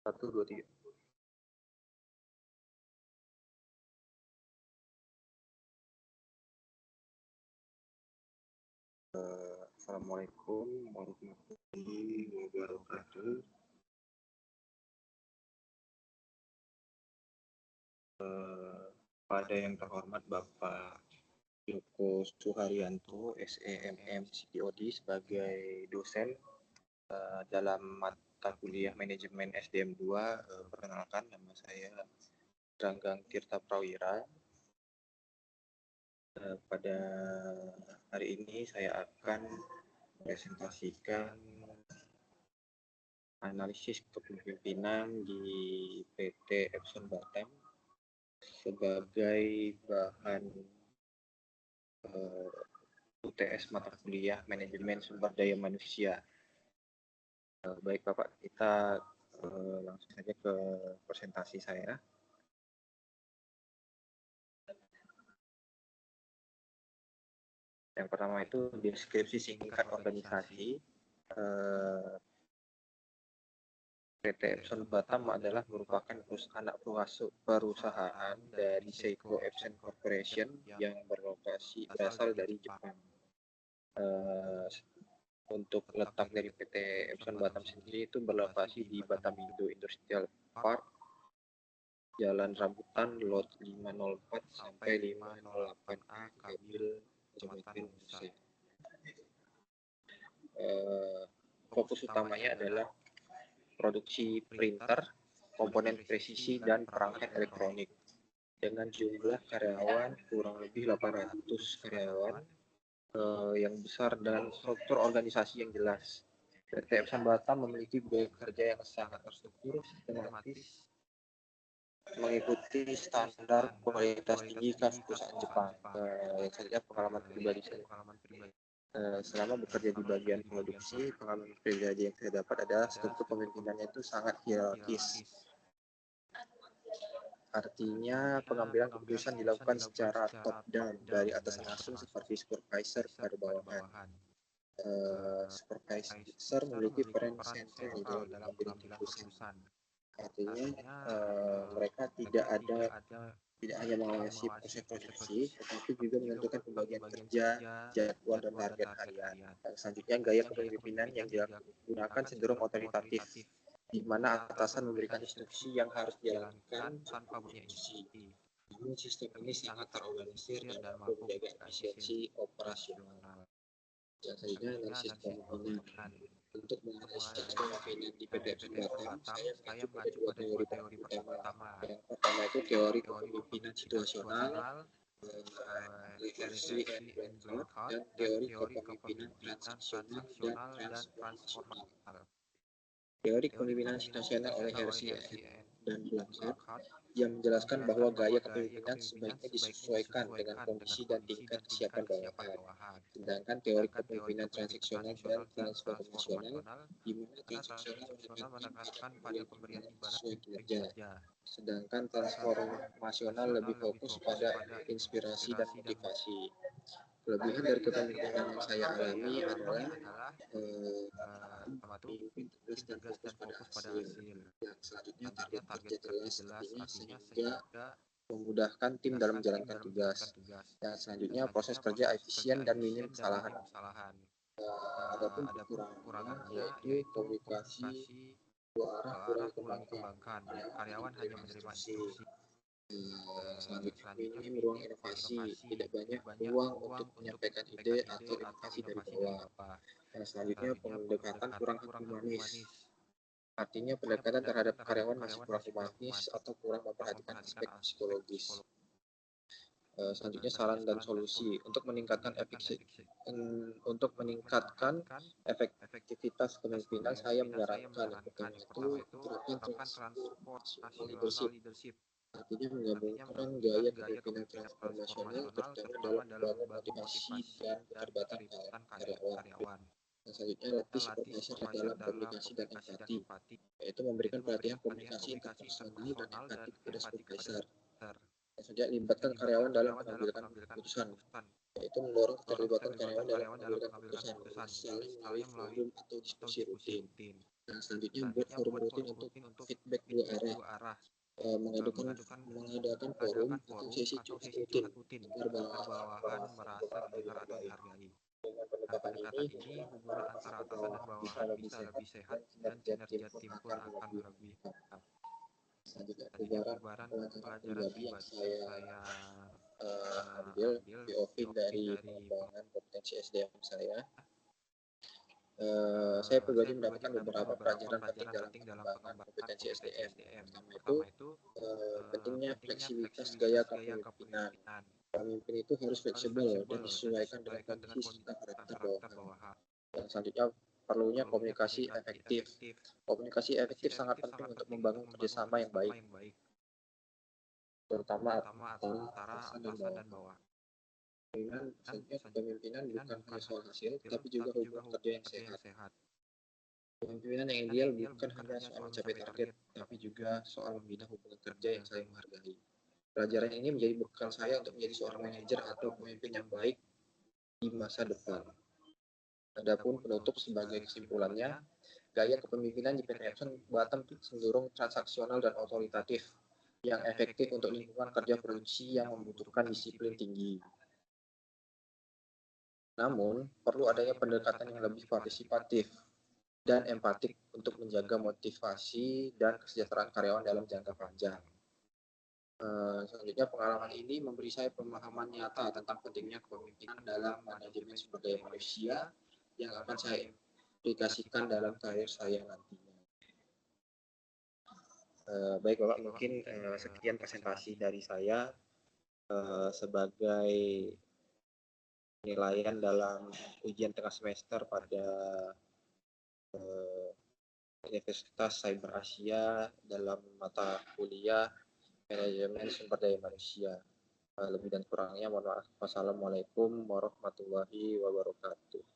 Satu, dua, tiga. Assalamualaikum warahmatullahi wabarakatuh. Pada yang terhormat Bapak Joko Suharyanto, SEMM CTOD sebagai dosen dalam mata kuliah manajemen SDM 2, perkenalkan nama saya Ranggang Tirta Prawira. Pada hari ini saya akan presentasikan analisis kepemimpinan di PT Epson Batam sebagai bahan UTS mata kuliah manajemen sumber daya manusia. Baik Bapak, kita langsung saja ke presentasi saya. Yang pertama itu deskripsi singkat organisasi. PT Epson Batam adalah merupakan anak perusahaan dari Seiko Epson Corporation yang berasal dari Jepang. Untuk letak dari PT Epson Batam sendiri itu berlokasi di Batam Indo Industrial Park, Jalan Rambutan, Lot 504 sampai 508A, Kabil, Kecamatan Musik. Fokus utamanya adalah produksi printer, komponen presisi, dan perangkat elektronik. Dengan jumlah karyawan kurang lebih 800 karyawan yang besar dan struktur organisasi yang jelas. PT Epson Batam memiliki budaya kerja yang sangat terstruktur, sistematis, mengikuti standar kualitas tinggi khas perusahaan Jepang. Yang saja pengalaman pribadi saya. Selama bekerja di bagian produksi, pengalaman pribadi yang saya dapat adalah struktur pemimpinannya itu sangat hierarkis. Artinya pengambilan keputusan dilakukan secara top down dari atasan langsung seperti supervisor kepada bawahan. Supervisor memiliki peran sentral dalam mengambil keputusan. Artinya mereka tidak hanya mengawasi proses produksi, tetapi juga menentukan pembagian kerja, jadwal, dan target harian. Selanjutnya, gaya kepemimpinan yang digunakan cenderung otoritatif, di mana atasan memberikan instruksi yang harus dijalankan tanpa berdiskusi. Namun sistem ini sangat terorganisir dan mampu menjaga efisiensi operasional. Yang selanjutnya, analisis kepemimpinan. Untuk menganalisis kepemimpinan di PT Epson Batam, saya mengacu pada dua teori utama. Yang pertama itu teori kepemimpinan situasional, Leherzi and Blanchard, dan teori kepemimpinan transisional dan transformasional. Teori kepemimpinan situasional oleh Leherzi dan Blanchard yang menjelaskan bahwa gaya kepemimpinan sebaiknya disesuaikan dengan kondisi dan tingkat kesiapan bawahan. Sedangkan teori kepemimpinan transaksional dan transformasional, di mana transaksional menekankan pada pemberian sesuai kinerja, sedangkan transformasional lebih fokus pada inspirasi dan motivasi. Kelebihan dari kepemimpinan yang saya alami adalah pemimpin tegas dan fokus pada hasil. Yang selanjutnya target kerja jelas artinya sehingga memudahkan tim dalam menjalankan tugas. Yang selanjutnya proses kerja efisien dan minim kesalahan. Adapun kekurangannya yaitu komunikasi dua arah kurang dikembangkan. Karyawan hanya menerima instruksi. Selanjutnya minim ruang inovasi, tidak banyak ruang untuk menyampaikan ide atau inovasi dari bawah. Yang selanjutnya pendekatan kurang humanis. Artinya pendekatan terhadap karyawan masih kurang humanis atau kurang memperhatikan aspek psikologis. Selanjutnya saran dan solusi untuk meningkatkan efektivitas kepemimpinan, saya menyarankan yang pertama itu terapkan transformational leadership. Artinya menggabungkan gaya kepemimpinan transformasional terutama dalam membangun motivasi dan keterlibatan karyawan. Yang selanjutnya latih supervisor dalam komunikasi dan empati, yaitu memberikan pelatihan komunikasi interpersonal dan empati kepada supervisor. Selanjutnya libatkan karyawan dalam mengambil keputusan. yaitu mendorong keterlibatan keterlibatan karyawan dalam karyawan dalam mengambil mengambil keputusan, keputusan, misalnya melalui melalui forum atau diskusi diskusi rutin. rutin. Dan selanjutnya buat Selanjutnya forum buat rutin forum untuk rutin untuk feedback dua feedback arah, dua arah, mengadakan forum mengadakan atau forum sesi atau curhat sesi rutin curhat rutin agar agar bawahan merasa didengar atau dihargai. Dengan pendekatan ini, hubungan antara atasan dan bawahan bisa lebih sehat dan kinerja tim pun akan lebih baik. Selanjutnya Selanjutnya penyebaran pelajaran pribadi yang pribadi yang saya ambil POV dari dari pengembangan kompetensi SDM saya. Saya saya pribadi pribadi mendapatkan mendapatkan beberapa beberapa pelajaran penting pelajaran dalam penting dalam pengembangan pengembangan kompetensi kompetensi SDM. SDM. Pertama itu pentingnya Pentingnya fleksibilitas gaya fleksibilitas gaya kepemimpinan. kepemimpinan. Pemimpin itu harus Harus fleksibel dan fleksibel dan disesuaikan dengan disesuaikan dengan kondisi serta kondisi dan karakter karakter bawahan. bawahan. Dan selanjutnya perlunya Perlunya komunikasi komunikasi efektif. efektif. Komunikasi efektif sangat penting Sangat untuk penting untuk membangun membangun kerjasama yang kerjasama baik, yang baik, terutama terutama antara antara atasan dan atasan dan bawahan. bawahan. Selanjutnya kepemimpinan bukan hanya soal hasil, Film, tapi juga tapi juga hubungan kerja yang kerja yang sehat. sehat. Kepemimpinan yang ideal bukan hanya soal mencapai target, tapi juga soal membina hubungan kerja yang saling menghargai. Pelajaran ini menjadi bekal saya untuk menjadi seorang manajer atau pemimpin yang baik di masa depan. Adapun penutup sebagai kesimpulannya, gaya kepemimpinan di PT Epson Batam cenderung transaksional dan otoritatif, yang efektif untuk lingkungan kerja produksi yang membutuhkan disiplin tinggi. Namun, perlu adanya pendekatan yang lebih partisipatif dan empatik untuk menjaga motivasi dan kesejahteraan karyawan dalam jangka panjang. Selanjutnya, pengalaman ini memberi saya pemahaman nyata tentang pentingnya kepemimpinan dalam manajemen sumber daya manusia yang akan saya aplikasikan dalam karir saya nantinya. Baik Bapak, mungkin sekian presentasi dari saya sebagai penilaian dalam ujian tengah semester pada Universitas Cyber Asia dalam mata kuliah Manajemen Sumber Daya Manusia. Lebih dan kurangnya mohon maaf. Wassalamualaikum warahmatullahi wabarakatuh.